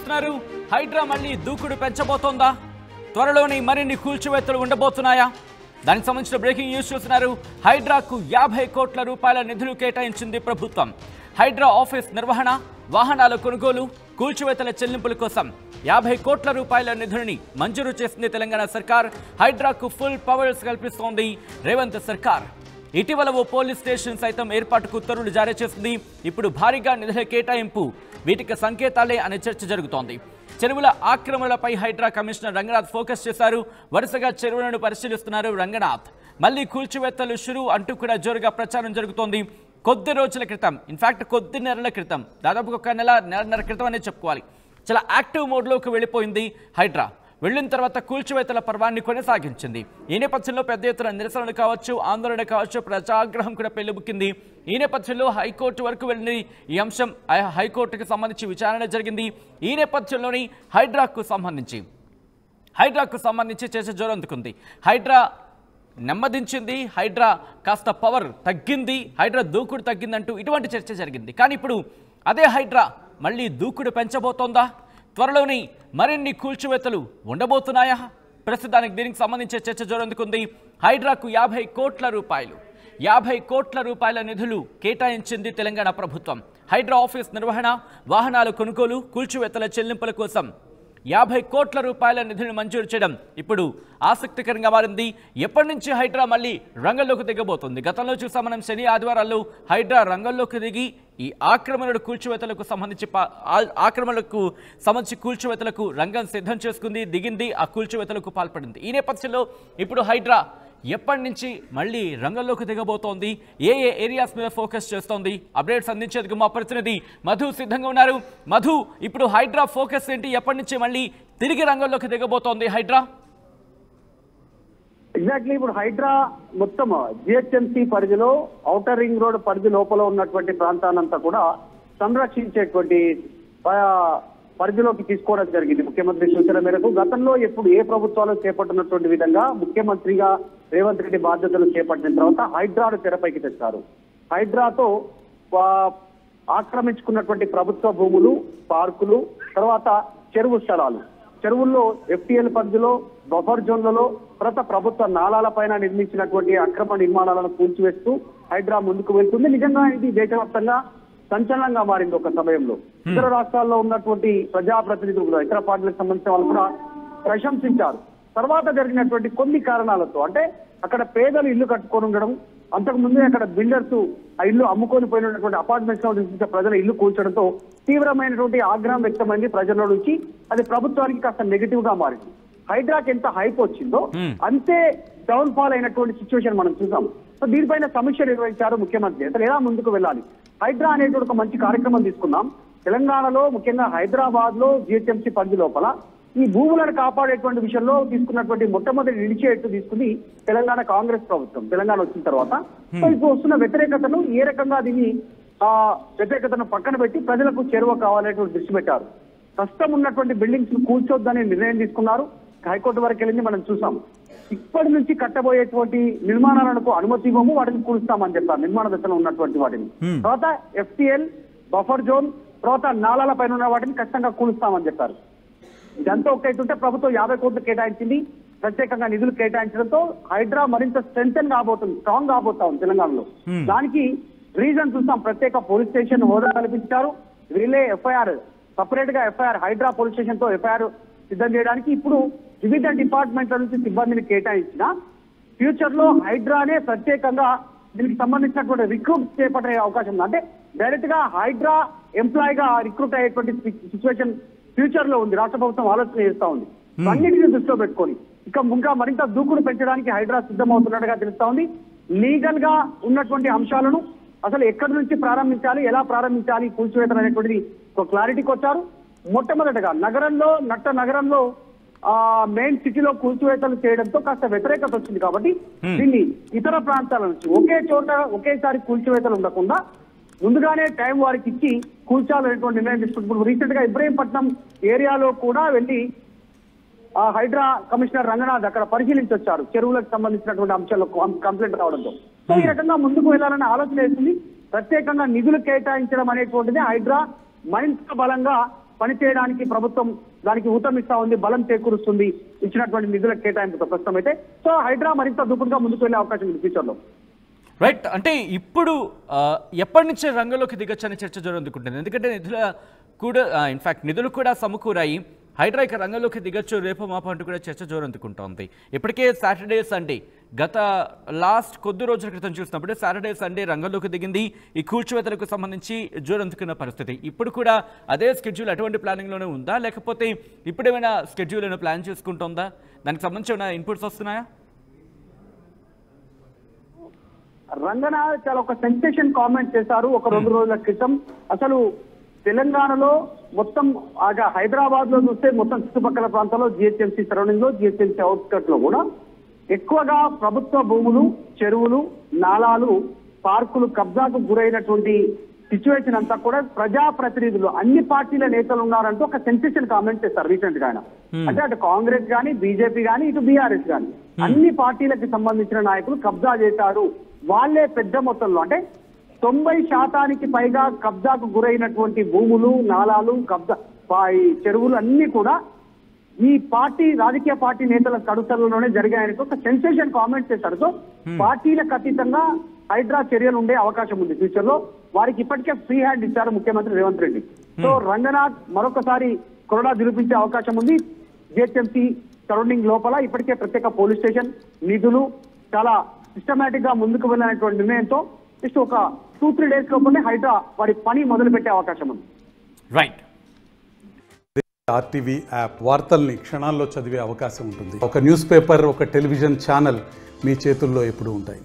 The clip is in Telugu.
చూస్తున్నారు. హైడ్రా మళ్ళీ దూకుడు పెంచబోతోందా? త్వరలోనే మరిన్ని కూల్చివేతలు ఉండబోతున్నాయా? దానికి సంబంధించిన బ్రేకింగ్ న్యూస్ చూస్తున్నారు. హైడ్రాకు 50 కోట్ల రూపాయల నిధులు కేటాయించింది ప్రభుత్వం. హైడ్రా ఆఫీస్ నిర్వహణ, వాహనాల కొనుగోలు, కూల్చివేతల చెల్లింపుల కోసం 50 కోట్ల రూపాయల నిధులని మంజూరు చేసింది తెలంగాణ సర్కార్. హైడ్రాకు ఫుల్ పవర్స్ కల్పిస్తోంది రేవంత్ సర్కార్. ఇటీవల ఓ పోలీస్ స్టేషన్ సైతం ఏర్పాటుకు ఉత్తర్వులు జారీ చేసింది. ఇప్పుడు భారీగా నిధుల కేటాయింపు వీటికి సంకేతాలే అనే చర్చ జరుగుతోంది. చెరువుల ఆక్రమణలపై హైడ్రా కమిషనర్ రంగనాథ్ ఫోకస్ చేశారు. వరుసగా చెరువులను పరిశీలిస్తున్నారు రంగనాథ్. మళ్లీ కూల్చివేత్తలు షురు అంటూ కూడా జోరుగా ప్రచారం జరుగుతోంది. కొద్ది రోజుల క్రితం, ఇన్ఫాక్ట్ కొద్ది నెలల క్రితం, దాదాపు ఒక నెలన్నర క్రితం అనే చెప్పుకోవాలి, చాలా యాక్టివ్ మోడ్లోకి వెళ్ళిపోయింది హైడ్రా. వెళ్లిన తర్వాత కూల్చివేతల పర్వాన్ని కొనసాగించింది. ఈ నేపథ్యంలో పెద్ద ఎత్తున నిరసనలు కావచ్చు, ఆందోళన కావచ్చు, ప్రజాగ్రహం కూడా పెళ్లిబుక్కింది. ఈ నేపథ్యంలో హైకోర్టు వరకు వెళ్ళింది ఈ అంశం. హైకోర్టుకు సంబంధించి విచారణ జరిగింది. ఈ నేపథ్యంలోని హైడ్రాకు సంబంధించి చర్చ జోరందుకుంది. హైడ్రా నెమ్మదించింది, హైడ్రా కాస్త పవర్ తగ్గింది, హైడ్రా దూకుడు తగ్గిందంటూ ఇటువంటి చర్చ జరిగింది. కానీ ఇప్పుడు అదే హైడ్రా మళ్ళీ దూకుడు పెంచబోతోందా? త్వరలోని మరిన్ని కూల్చివేతలు ఉండబోతున్నాయా? ప్రస్తుతానికి దీనికి సంబంధించే చర్చ జోరందుకుంది. హైడ్రాకు 50 కోట్ల రూపాయల నిధులు కేటాయించింది తెలంగాణ ప్రభుత్వం. హైడ్రా ఆఫీస్ నిర్వహణ, వాహనాల కొనుగోలు, కూల్చివేతల చెల్లింపుల కోసం 50 కోట్ల రూపాయల నిధులను మంజూరు చేయడం ఇప్పుడు ఆసక్తికరంగా మారింది. ఎప్పటి నుంచి హైడ్రా మళ్ళీ రంగంలోకి దిగబోతుంది? గతంలో చూసాం మనం, శని ఆదివారాల్లో హైడ్రా రంగంలోకి దిగి ఈ కూల్చివేతలకు సంబంధించి కూల్చివేతలకు రంగం సిద్ధం చేసుకుంది, దిగింది, ఆ కూల్చివేతలకు పాల్పడింది. ఈ నేపథ్యంలో ఇప్పుడు హైడ్రా ఎప్పటి నుంచి మళ్ళీ రంగంలోకి దిగబోతోంది, ఏ ఏరియాస్ మీద ఫోకస్ చేస్తోంది? అప్డేట్స్ అందించేందుకు మా ప్రతినిధి మధు సిద్ధంగా ఉన్నారు. మధు, ఇప్పుడు హైడ్రా ఫోకస్ ఏంటి? ఎప్పటి నుంచి మళ్ళీ తిరిగి రంగంలోకి దిగబోతోంది హైడ్రా? ఎగ్జాక్ట్లీ ఇప్పుడు హైడ్రా మొత్తం జిహెచ్ఎంసీ పరిధిలో, ఔటర్ రింగ్ రోడ్ పరిధి లోపల ఉన్నటువంటి ప్రాంతాలంతా కూడా సంరక్షించేటువంటి పరిధిలోకి తీసుకోవడం జరిగింది. ముఖ్యమంత్రి సూచన మేరకు గతంలో ఎప్పుడు ఏ ప్రభుత్వాలు చేపట్టినటువంటి విధంగా ముఖ్యమంత్రిగా రేవంత్ రెడ్డి బాధ్యతలు చేపట్టిన తర్వాత హైడ్రాను తెరపైకి తెచ్చారు. హైడ్రాతో ఆక్రమించుకున్నటువంటి ప్రభుత్వ భూములు, పార్కులు, తర్వాత చెరువు స్థలాలు, చెరువుల్లో FTL పరిధిలో, బఫర్ జోన్లలో, తర్వాత ప్రభుత్వ నాళాల పైన నిర్మించినటువంటి అక్రమ నిర్మాణాలను కూల్చివేస్తూ హైడ్రా ముందుకు వెళ్తుంది. నిజంగా ఇది దేశవ్యాప్తంగా సంచలనంగా మారింది ఒక సమయంలో. ఇతర రాష్ట్రాల్లో ఉన్నటువంటి ప్రజాప్రతినిధులు కూడా, ఇతర పార్టీలకు సంబంధించిన వాళ్ళు కూడా ప్రశంసించారు. తర్వాత జరిగినటువంటి కొన్ని కారణాలతో, అంటే అక్కడ పేదలు ఇల్లు కట్టుకొని ఉండడం, అంతకు ముందే అక్కడ బిల్డర్స్ ఆ ఇల్లు అమ్ముకొని పోయినటువంటి అపార్ట్మెంట్స్ లో నివసించే ప్రజల ఇల్లు కూల్చడంతో తీవ్రమైనటువంటి ఆగ్రహం వ్యక్తమైంది ప్రజల నుంచి. అది ప్రభుత్వానికి కాస్త నెగిటివ్ గా మారింది. హైడ్రాకి ఎంత హైప్ వచ్చిందో అంతే డౌన్ ఫాల్ అయినటువంటి సిచ్యువేషన్ మనం చూసాం. సో దీనిపైన సమీక్ష నిర్వహించారు ముఖ్యమంత్రి. అసలు ఎలా ముందుకు వెళ్ళాలి? హైడ్రా అనేటువంటి ఒక మంచి కార్యక్రమం తీసుకున్నాం. తెలంగాణలో, ముఖ్యంగా హైదరాబాద్ లో జిహెచ్ఎంసీ పరిధి లోపల ఈ భూములను కాపాడేటువంటి విషయంలో తీసుకున్నటువంటి మొట్టమొదటి ఇనిషియేటివ్ తీసుకుని తెలంగాణ కాంగ్రెస్ ప్రభుత్వం. తెలంగాణ వచ్చిన తర్వాత ఇప్పుడు వస్తున్న వ్యతిరేకతను ఏ రకంగా దీన్ని వ్యతిరేకతను పక్కన పెట్టి ప్రజలకు చేరువ కావాలనేటువంటి దృష్టి పెట్టారు. ప్రస్తుతం ఉన్నటువంటి బిల్డింగ్స్ కూల్చొద్దని నిర్ణయం తీసుకున్నారు. హైకోర్టు వరకు వెళ్ళింది మనం చూసాం. ఇప్పటి నుంచి కట్టబోయేటువంటి నిర్మాణాలకు అనుమతి ఇవ్వము, వాటిని కూలుస్తామని చెప్పారు. నిర్మాణ దశలో ఉన్నటువంటి వాటిని, తర్వాత FTL, బఫర్ జోన్, తర్వాత నాళాల పైన ఉన్న వాటిని ఖచ్చితంగా కూలుస్తామని చెప్పారు. ఇదంతా ఒకటైతుంటే ప్రభుత్వం 50 కోట్లు కేటాయించింది. ప్రత్యేకంగా నిధులు కేటాయించడంతో హైడ్రా మరింత స్ట్రెంగ్ కాబోతుంది, స్ట్రాంగ్ కాబోతా ఉంది తెలంగాణలో. దానికి రీజన్ చూస్తాం. ప్రత్యేక పోలీస్ స్టేషన్ హోదా కల్పించారు. వీళ్ళే FIR, సపరేట్ గా FIR, హైడ్రా పోలీస్ స్టేషన్ తో FIR సిద్ధం చేయడానికి ఇప్పుడు వివిధ డిపార్ట్మెంట్ల నుంచి సిబ్బందిని కేటాయించిన ఫ్యూచర్ లో హైడ్రానే ప్రత్యేకంగా దీనికి సంబంధించినటువంటి రిక్రూట్ చేపట్టే అవకాశం ఉంది. అంటే డైరెక్ట్ గా హైడ్రా ఎంప్లాయ్ గా రిక్రూట్ అయ్యేటువంటి సిచ్యువేషన్ ఫ్యూచర్ లో ఉంది. రాష్ట్ర ప్రభుత్వం ఆలోచన చేస్తా ఉంది. అన్నింటినీ దృష్టిలో పెట్టుకొని ఇంకా మరింత దూకుడు పెంచడానికి హైడ్రా సిద్ధమవుతున్నట్టుగా తెలుస్తా ఉంది. లీగల్ గా ఉన్నటువంటి అంశాలను అసలు ఎక్కడి నుంచి ప్రారంభించాలి, ఎలా ప్రారంభించాలి, కూల్చివేతలు అనేటువంటిది ఒక క్లారిటీకి వచ్చారు. మొట్టమొదటిగా నగరంలో మెయిన్ సిటీలో కూల్చివేతలు చేయడంతో కాస్త వ్యతిరేకత వచ్చింది. కాబట్టి దీన్ని ఇతర ప్రాంతాల నుంచి ఒకే చోట ఒకేసారి కూల్చివేతలు ఉండకుండా ముందుగానే టైం వారికి ఇచ్చి కూల్చాలనేటువంటి నిర్ణయం తీసుకుంటున్నారు. రీసెంట్ గా ఇబ్రహీంపట్నం ఏరియాలో కూడా వెళ్ళి హైడ్రా కమిషనర్ రంగనాథ్ అక్కడ పరిశీలించొచ్చారు. చెరువులకు సంబంధించినటువంటి అంశాల్లో కంప్లైంట్ రావడంతో. సో ఈ రకంగా ముందుకు వెళ్లాలనే ఆలోచన వేసింది. ప్రత్యేకంగా నిధులు కేటాయించడం అనేటువంటిది హైడ్రా మరింత బలంగా పనిచేయడానికి ప్రభుత్వం దానికి ఊతమిస్తా ఉంది, బలం చేకూరుస్తుంది ఇచ్చినటువంటి నిధుల కేటాయింపుతో ప్రస్తుతం అయితే. సో హైడ్రా మరింత దూకుడుగా ముందుకు వెళ్లే అవకాశం ఉంది ఫ్యూచర్ లో. రైట్, అంటే ఇప్పుడు ఎప్పటి నుంచే రంగంలోకి దిగొచ్చని చర్చ జరుగుతుంది. ఎందుకంటే నిధులు కూడా సమకూరాయి, హైడ్రా ఇక రంగంలోకి దిగొచ్చు రేపు మాప అంటూ కూడా చర్చ జోరందుకుంటోంది. ఇప్పటికే సాటర్డే సండే గత లాస్ట్ కొద్ది రోజుల క్రితం చూసినప్పుడు సాటర్డే సండే రంగంలోకి దిగింది ఈ కూల్చివేతలకు సంబంధించి జోరందుకున్న పరిస్థితి. ఇప్పుడు కూడా అదే స్కెడ్యూల్ అటువంటి ప్లానింగ్లోనే ఉందా, లేకపోతే ఇప్పుడేమైనా స్కెడ్యూల్ ఏమైనా ప్లాన్ చేసుకుంటుందా? దానికి సంబంధించి ఏమైనా ఇన్పుట్స్ వస్తున్నాయా? రంగన చాలా ఒక సెన్సేషన్ కామెంట్ చేశారు ఒక 2 రోజుల క్రితం. అసలు తెలంగాణలో మొత్తం హైదరాబాద్ లో చూస్తే మొత్తం చుట్టుపక్కల ప్రాంతాల్లో జిహెచ్ఎంసీ సరౌండింగ్ లో, జిహెచ్ఎంసీ అవుట్స్కట్ లో కూడా ఎక్కువగా ప్రభుత్వ భూములు, చెరువులు, నాలాలు, పార్కులు కబ్జాకు గురైనటువంటి సిచ్యువేషన్ అంతా కూడా ప్రజాప్రతినిధులు అన్ని పార్టీల నేతలు ఉన్నారంటూ ఒక సెన్సేషన్ కామెంట్ చేస్తారు రీసెంట్ గా ఆయన. అంటే అటు కాంగ్రెస్ గానీ, బీజేపీ గానీ, ఇటు బీఆర్ఎస్ గానీ అన్ని పార్టీలకు సంబంధించిన నాయకులు కబ్జా చేశారు. వాళ్ళే పెద్ద మొత్తంలో అంటే 90% పైగా కబ్జాకు గురైనటువంటి భూములు, నాలాలు, చెరువులు అన్ని కూడా ఈ రాజకీయ పార్టీ నేతల కడుతలలోనే జరిగాయని ఒక సెన్సేషన్ కామెంట్ చేశారు. సో పార్టీలకు అతీతంగా హైడ్రా చర్యలు ఉండే అవకాశం ఉంది ఫ్యూచర్ లో. వారికి ఇప్పటికే ఫ్రీ హ్యాండ్ ఇచ్చారు ముఖ్యమంత్రి రేవంత్ రెడ్డి. సో రంగనాథ్ మరొకసారి కొరడా నిరూపించే అవకాశం ఉంది. జిహెచ్ఎంసీ సరౌండింగ్ లోపల ఇప్పటికే ప్రత్యేక పోలీస్ స్టేషన్, నిధులు చాలా సిస్టమేటిక్ గా ముందుకు వెళ్ళినటువంటి నిర్ణయంతో జస్ట్ ఒక 2-3 డేస్ లోపలనే హైడ్రా వారి పని మొదలు పెట్టే అవకాశం ఉంది. రైట్. ఆర్టీవీ యాప్ వార్తల్ని క్షణాల్లో చదివే అవకాశం ఉంటుంది. ఒక న్యూస్ పేపర్, ఒక టెలివిజన్ ఛానల్ మీ చేతుల్లో ఎప్పుడూ ఉంటాయి.